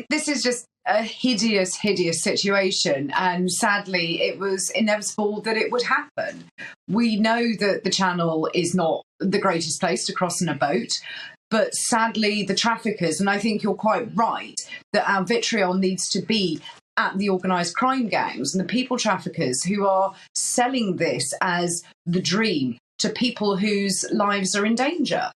This is just a hideous, hideous situation. And sadly, it was inevitable that it would happen. We know that the Channel is not the greatest place to cross in a boat. But sadly, the traffickers, and I think you're quite right, that our vitriol needs to be at the organised crime gangs and the people traffickers who are selling this as the dream to people whose lives are in danger.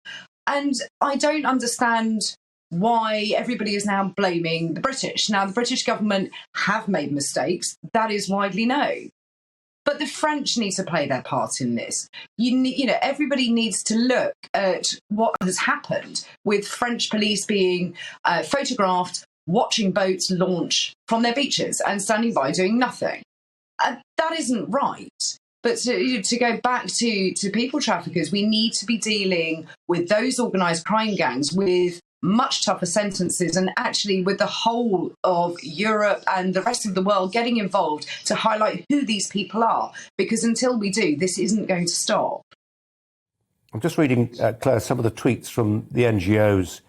And I don't understand why everybody is now blaming the British. Now, the British government have made mistakes. That is widely known. But the French need to play their part in this. Everybody needs to look at what has happened with French police being photographed watching boats launch from their beaches and standing by doing nothing. That isn't right. But to go back to people traffickers, we need to be dealing with those organised crime gangs with much tougher sentences, and actually with the whole of Europe and the rest of the world getting involved to highlight who these people are, because until we do, this isn't going to stop. I'm just reading, Claire, some of the tweets from the NGOs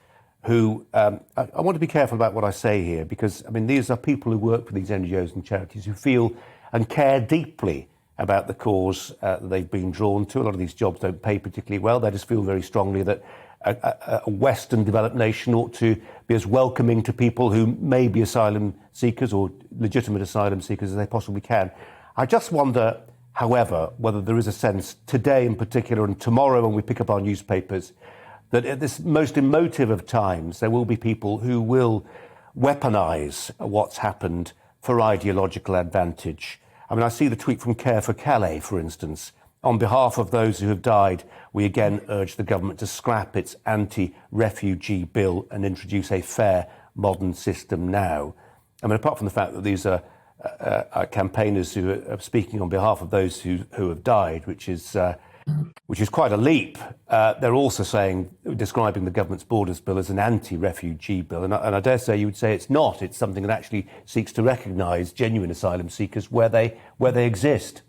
who, I want to be careful about what I say here, because, I mean, these are people who work for these NGOs and charities who feel and care deeply about the cause that they've been drawn to. A lot of these jobs don't pay particularly well. They just feel very strongly that a Western developed nation ought to be as welcoming to people who may be asylum seekers or legitimate asylum seekers as they possibly can. I just wonder, however, whether there is a sense today in particular and tomorrow when we pick up our newspapers that at this most emotive of times there will be people who will weaponise what's happened for ideological advantage. I mean, I see the tweet from Care for Calais, for instance. On behalf of those who have died, we again urge the government to scrap its anti-refugee bill and introduce a fair, modern system now. I mean, apart from the fact that these are campaigners who are speaking on behalf of those who have died, which is quite a leap, they're also describing the government's borders bill as an anti-refugee bill. And I dare say you would say it's not. It's something that actually seeks to recognise genuine asylum seekers where they exist.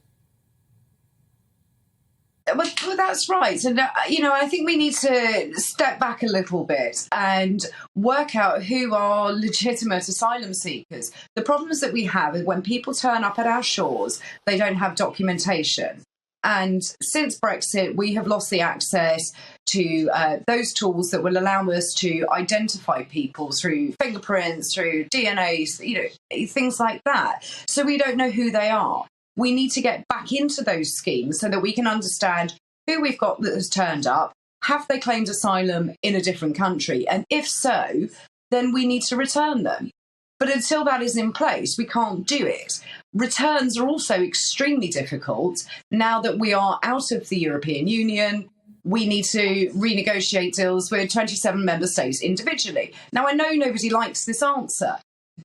Well, that's right. And, I think we need to step back a little bit and work out who are legitimate asylum seekers. The problems that we have is when people turn up at our shores, they don't have documentation. And since Brexit, we have lost the access to those tools that will allow us to identify people through fingerprints, through DNA, things like that. So we don't know who they are. We need to get back into those schemes so that we can understand who we've got that has turned up. Have they claimed asylum in a different country? And if so, then we need to return them. But until that is in place, we can't do it. Returns are also extremely difficult. Now that we are out of the European Union, we need to renegotiate deals with 27 member states individually. Now, I know nobody likes this answer,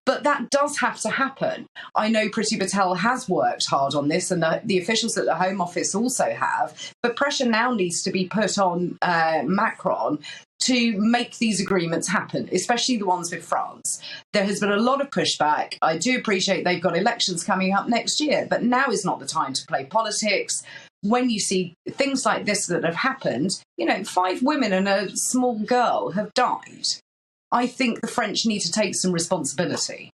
but that does have to happen. I know Priti Patel has worked hard on this, and the officials at the Home Office also have. But pressure now needs to be put on Macron to make these agreements happen, especially the ones with France. There has been a lot of pushback. I do appreciate they've got elections coming up next year, but now is not the time to play politics. When you see things like this that have happened, 5 women and a small girl have died. I think the French need to take some responsibility.